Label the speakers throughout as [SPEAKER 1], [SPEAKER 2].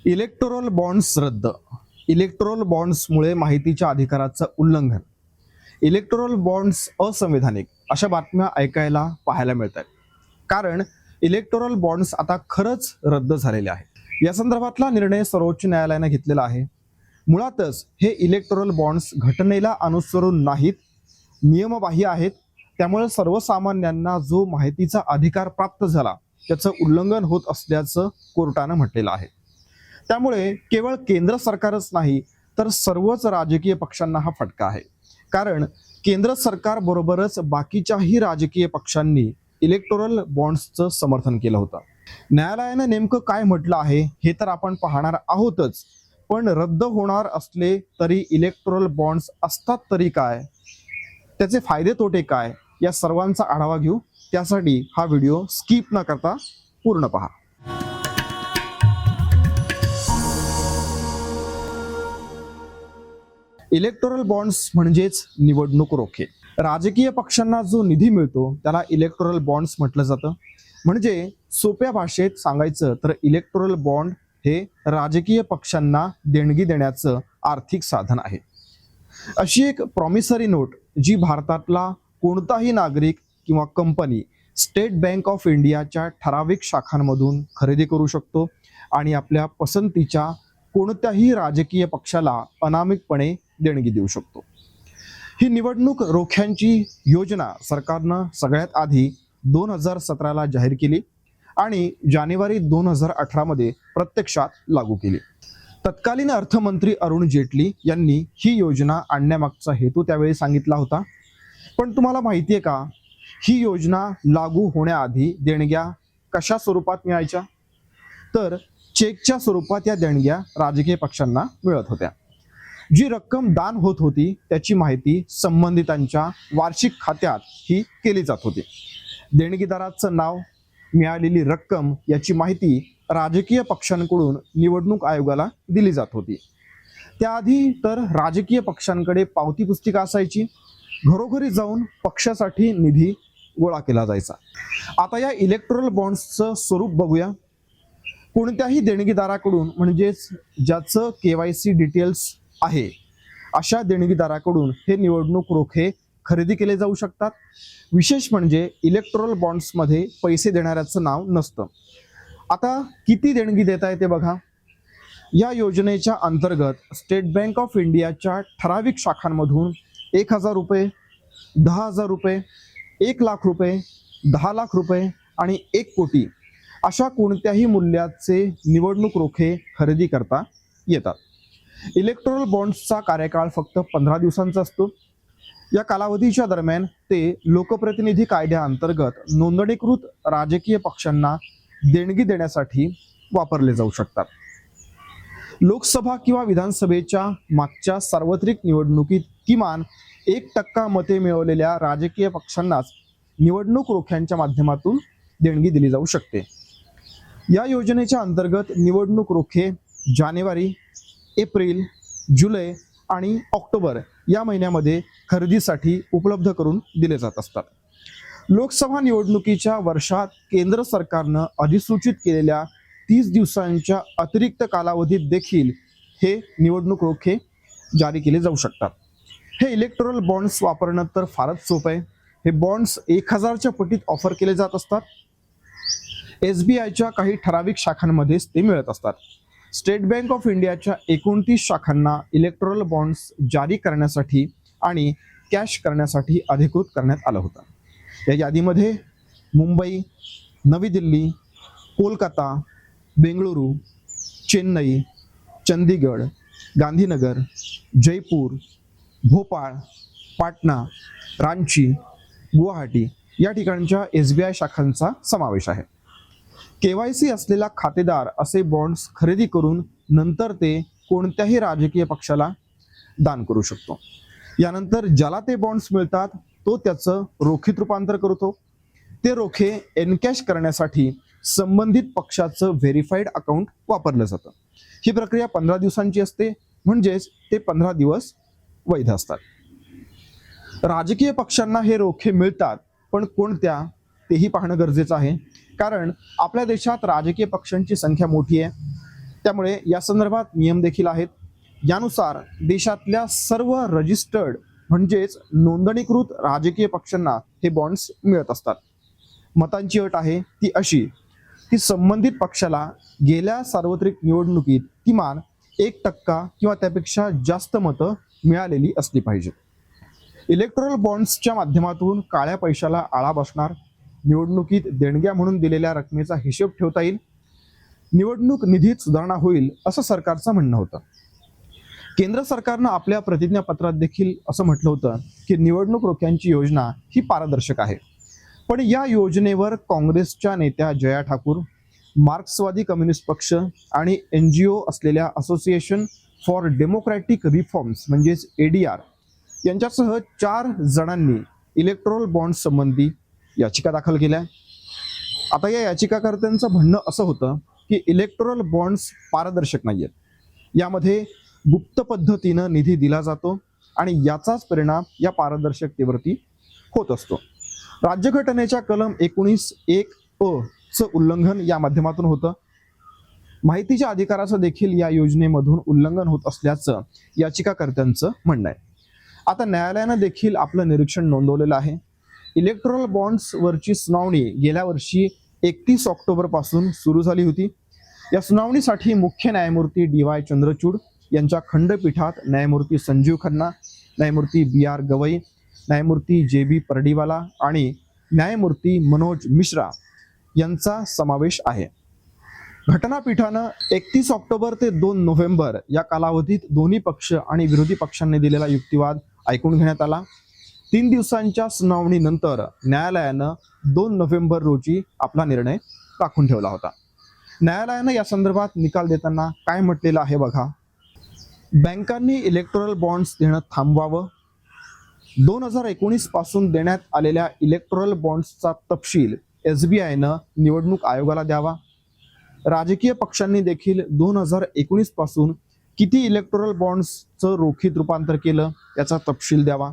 [SPEAKER 1] Electoral bonds रद्द. Electoral बॉन्ड्समुळे माहितीच्या अधिकाराचं उल्लंघन. इलेक्टोरल बॉन्ड्स असंवैधानिक अशा बातम्या ऐकायला पाहायला मिळत आहेत. कारण इलेक्टोरल बॉन्ड्स आता खरंच रद्द झालेले आहेत. या संदर्भातला निर्णय सर्वोच्च न्यायालयाने घेतलेला आहे. मुळातच हे इलेक्टोरल बॉन्ड्स घटनेला अनुसरून नाहीत, नियमबाह्य आहेत. त्यामुळे सर्वसामान्यांना जो माहितीचा अधिकार प्राप्त झाला त्याचं उल्लंघन होत असल्याचं कोर्टानं म्हटलेलं आहे. त्यामुळे केवळ केंद्र सरकारच नाही तर सर्वच राजकीय पक्षांना हा फटका आहे. कारण केंद्र सरकार बरोबरच बाकीच्याही राजकीय पक्षांनी इलेक्टोरल बॉन्ड्सचं समर्थन केलं होतं. न्यायालयाने नेमकं काय म्हटलं आहे हे तर आपण पाहणार आहोतच, पण रद्द होणार असले तरी इलेक्टोरल बॉन्ड्स असतात तरी काय, त्याचे फायदे तोटे काय, या सर्वांचा आढावा घेऊ. त्यासाठी हा व्हिडिओ स्किप न करता पूर्ण पहा. इलेक्टोरल बॉन्ड्स म्हणजेच निवडणूक रोखे. राजकीय पक्षांना जो निधी मिळतो त्याला इलेक्टोरल बॉन्ड्स म्हटलं जातं. म्हणजे सोप्या भाषेत सांगायचं तर इलेक्टोरल बॉन्ड हे राजकीय पक्षांना देणगी देण्याचं आर्थिक साधन आहे. अशी एक प्रॉमिसरी नोट जी भारतातला कोणताही नागरिक किंवा कंपनी स्टेट बँक ऑफ इंडियाच्या ठराविक शाखांमधून खरेदी करू शकतो आणि आपल्या पसंतीच्या कोणत्याही राजकीय पक्षाला अनामिकपणे देणगी देऊ शकतो. ही निवडणूक रोख्यांची योजना सरकारनं सगळ्यात आधी 2017ला जाहीर केली आणि जानेवारी 2018 मध्ये प्रत्यक्षात लागू केली. तत्कालीन अर्थमंत्री अरुण जेटली यांनी ही योजना आणण्यामागचा हेतू त्यावेळी सांगितला होता. पण तुम्हाला माहिती आहे का, ही योजना लागू होण्याआधी देणग्या कशा स्वरूपात मिळायच्या? तर चेकच्या स्वरूपात या देणग्या राजकीय पक्षांना मिळत होत्या. जी रक्कम दान होत होती त्याची माहिती संबंधितांच्या वार्षिक खात्यात ही केली जात होती. देणगीदाराचं नाव, मिळालेली रक्कम याची माहिती राजकीय पक्षांकडून निवडणूक आयोगाला दिली जात होती. त्याआधी तर राजकीय पक्षांकडे पावती पुस्तिका असायची. घरोघरी जाऊन पक्षासाठी निधी गोळा केला जायचा. आता या इलेक्टोरल बॉन्ड्सचं स्वरूप बघूया. कोणत्याही देणगीदाराकडून म्हणजेच ज्याचं KYC डिटेल्स आहे अशा देणगीदाराकडून हे निवडणूक रोखे खरेदी केले जाऊ शकतात. विशेष म्हणजे इलेक्टोरल बॉन्ड्समध्ये पैसे देणाऱ्याचं नाव नसतं. आता किती देणगी देत आहे ते बघा. या योजनेच्या अंतर्गत स्टेट बँक ऑफ इंडियाच्या ठराविक शाखांमधून 1,000 रुपये, 10,000 रुपये, 1,00,000 रुपये, 10,00,000 रुपये आणि 1 कोटी अशा कोणत्याही मूल्याचे निवडणूक रोखे खरेदी करता येतात. इलेक्टोरल बॉन्ड्सचा कार्यकाळ फक्त 15 दिवसांचा असतो. या कालावधीच्या दरम्यान ते लोकप्रतिनिधी कायद्याअंतर्गत नोंदणीकृत राजकीय पक्षांना देणगी देण्यासाठी वापरले जाऊ शकतात. लोकसभा किंवा विधानसभेच्या मागच्या सार्वत्रिक निवडणुकीत किमान 1% मते मिळवलेल्या राजकीय पक्षांनाच निवडणूक रोख्यांच्या माध्यमातून देणगी दिली जाऊ शकते. या योजनेच्या अंतर्गत निवडणूक रोखे जानेवारी, एप्रिल, जुलै आणि ऑक्टोबर या महिन्यामध्ये खरेदीसाठी उपलब्ध करून दिले जात असतात. लोकसभा निवडणुकीच्या वर्षात केंद्र सरकारनं अधिसूचित केलेल्या 30 दिवसांच्या अतिरिक्त कालावधीत देखील हे निवडणूक रोखे जारी केले जाऊ शकतात. हे इलेक्टोरल बॉन्ड्स वापरणं तर फारच सोपं आहे. हे बॉन्ड्स 1000च्या पटीत ऑफर केले जात असतात. SBIच्या काही ठराविक शाखांमध्येच ते मिळत असतात. स्टेट बँक ऑफ इंडियाच्या 29 शाखांना इलेक्टोरल बॉन्ड्स जारी करण्यासाठी आणि कॅश करण्यासाठी अधिकृत करण्यात आलं होतं. या यादीमध्ये मुंबई, नवी दिल्ली, कोलकाता, बेंगळुरू, चेन्नई, चंदीगड, गांधीनगर, जयपूर, भोपाळ, पाटणा, रांची, गुवाहाटी या ठिकाणच्या SBI शाखांचा समावेश आहे. KYC असलेला खातेदार असे बॉन्ड्स खरेदी करून नंतर ते कोणत्याही राजकीय पक्षाला दान करू शकतो. यानंतर ज्याला ते बॉन्ड्स मिळतात तो त्याचं रोखीत रूपांतर करतो. ते रोखे एनकॅश करण्यासाठी संबंधित पक्षाचं व्हेरीफाईड अकाउंट वापरलं जातं. ही प्रक्रिया 15 दिवसांची असते, म्हणजेच ते 15 दिवस वैध असतात. राजकीय पक्षांना हे रोखे मिळतात, पण कोणत्या तेही पाहणं गरजेचं आहे. कारण आपल्या देशात राजकीय पक्षांची संख्या मोठी आहे. त्यामुळे या संदर्भात नियम देखील आहेत. यानुसार देशातल्या सर्व रजिस्टर्ड म्हणजेच नोंदणीकृत राजकीय पक्षांना हे बॉन्ड्स मिळत असतात. मतांची अट आहे ती अशी की संबंधित पक्षाला गेल्या सार्वत्रिक निवडणुकीत किमान 1% किंवा त्यापेक्षा जास्त मतं मिळालेली असली पाहिजेत. इलेक्टोरल बॉन्ड्सच्या माध्यमातून काळ्या पैशाला आळा बसणार, निवडणुकीत देणग्या म्हणून दिलेल्या रकमेचा हिशोब ठेवता येईल, निवडणूक निधीत सुधारणा होईल असं सरकारचं म्हणणं होतं. केंद्र सरकारनं आपल्या प्रतिज्ञापत्रात देखील असं म्हटलं होतं की निवडणूक रोख्यांची योजना ही पारदर्शक आहे. पण या योजनेवर काँग्रेसच्या नेत्या जया ठाकूर, मार्क्सवादी कम्युनिस्ट पक्ष आणि NGO असलेल्या असोसिएशन फॉर डेमोक्रॅटिक रिफॉर्म्स म्हणजेच ADR यांच्यासह 4 जणांनी इलेक्टोरल बॉन्ड संबंधी याचिका दाखल केल्या. आता या याचिकाकर्त्यांचं म्हणणं असं होतं की इलेक्टोरल बॉन्ड्स पारदर्शक नाहीयेत, यामध्ये गुप्त पद्धतीनं निधी दिला जातो आणि याचाच परिणाम या पारदर्शकतेवरती होत असतो. राज्यघटनेच्या कलम 19(1)(अ) चं उल्लंघन या माध्यमातून होतं. माहितीच्या अधिकाराचं देखील या योजनेमधून उल्लंघन होत असल्याचं याचिकाकर्त्यांचं म्हणणं आहे. आता न्यायालयानं देखील आपलं निरीक्षण नोंदवलेलं आहे. इलेक्टोरल बॉन्ड्स वरची सुनावणी गेल्या वर्षी 31 ऑक्टोबर पासून सुरू झाली होती. या सुनावणीसाठी मुख्य न्यायमूर्ती DY चंद्रचूड यांच्या खंडपीठात न्यायमूर्ती संजीव खन्ना, न्यायमूर्ती BR गवई, न्यायमूर्ती JB परडीवाला आणि न्यायमूर्ती मनोज मिश्रा यांचा समावेश आहे. घटनापीठानं 31 ऑक्टोबर ते 2 नोव्हेंबर या कालावधीत दोन्ही पक्ष आणि विरोधी पक्षांनी दिलेला युक्तिवाद ऐकून घेण्यात आला. 3 दिवसांच्या सुनावणीनंतर न्यायालयानं 2 नोव्हेंबर रोजी आपला निर्णय राखून ठेवला होता. न्यायालयानं या संदर्भात निकाल देताना काय म्हटलेलं आहे बघा. बँकांनी इलेक्टोरल बॉन्ड्स देणं थांबवावं. 2019 पासून देण्यात आलेल्या इलेक्टोरल बॉन्ड्सचा तपशील SBIनं निवडणूक आयोगाला द्यावा. राजकीय पक्षांनी देखील 2019 पासून किती इलेक्टोरल बॉन्ड्सचं रोखीत रूपांतर केलं याचा तपशील द्यावा.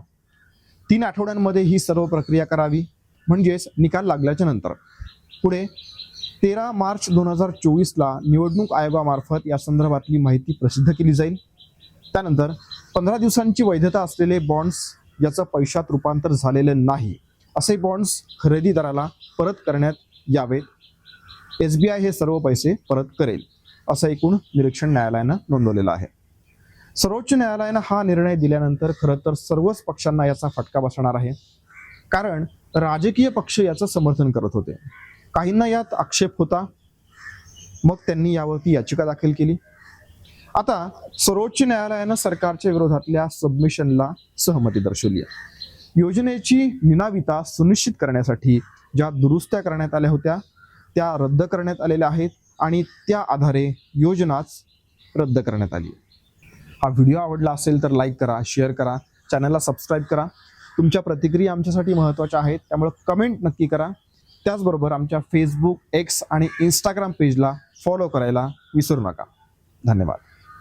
[SPEAKER 1] 3 आठवड्यांमध्ये ही सर्व प्रक्रिया करावी, म्हणजेच निकाल लागल्याच्या नंतर. पुढे 13 मार्च 2024ला निवडणूक आयोगामार्फत या संदर्भातली माहिती प्रसिद्ध केली जाईल. त्यानंतर 15 दिवसांची वैधता असलेले बॉन्ड्स याचं पैशात रूपांतर झालेलं नाही असे बॉन्ड्स खरेदीदाराला परत करण्यात यावेत. SBI हे सर्व पैसे परत करेल असं एकूण निरीक्षण न्यायालयानं नोंदवलेलं आहे. सर्वोच्च न्यायालयानं हा निर्णय दिल्यानंतर खरं तर सर्वच पक्षांना याचा फटका बसणार आहे, कारण राजकीय पक्ष याचं समर्थन करत होते. काहींना यात आक्षेप होता, मग त्यांनी यावरती याचिका दाखल केली. आता सर्वोच्च न्यायालयानं सरकारच्या विरोधातल्या सबमिशनला सहमती दर्शवली आहे. योजनेची निनाविता सुनिश्चित करण्यासाठी ज्या दुरुस्त्या करण्यात आल्या होत्या त्या रद्द करण्यात आलेल्या आहेत आणि त्या आधारे योजनाच रद्द करण्यात आली. हा व्हिडिओ आवडला असेल तर लाईक करा, शेअर करा, चॅनलला सबस्क्राईब करा. तुमच्या प्रतिक्रिया आमच्यासाठी महत्त्वाच्या आहेत, त्यामुळे कमेंट नक्की करा. त्याचबरोबर आमच्या Facebook, X आणि Instagram पेजला फॉलो करायला विसरू नका. धन्यवाद.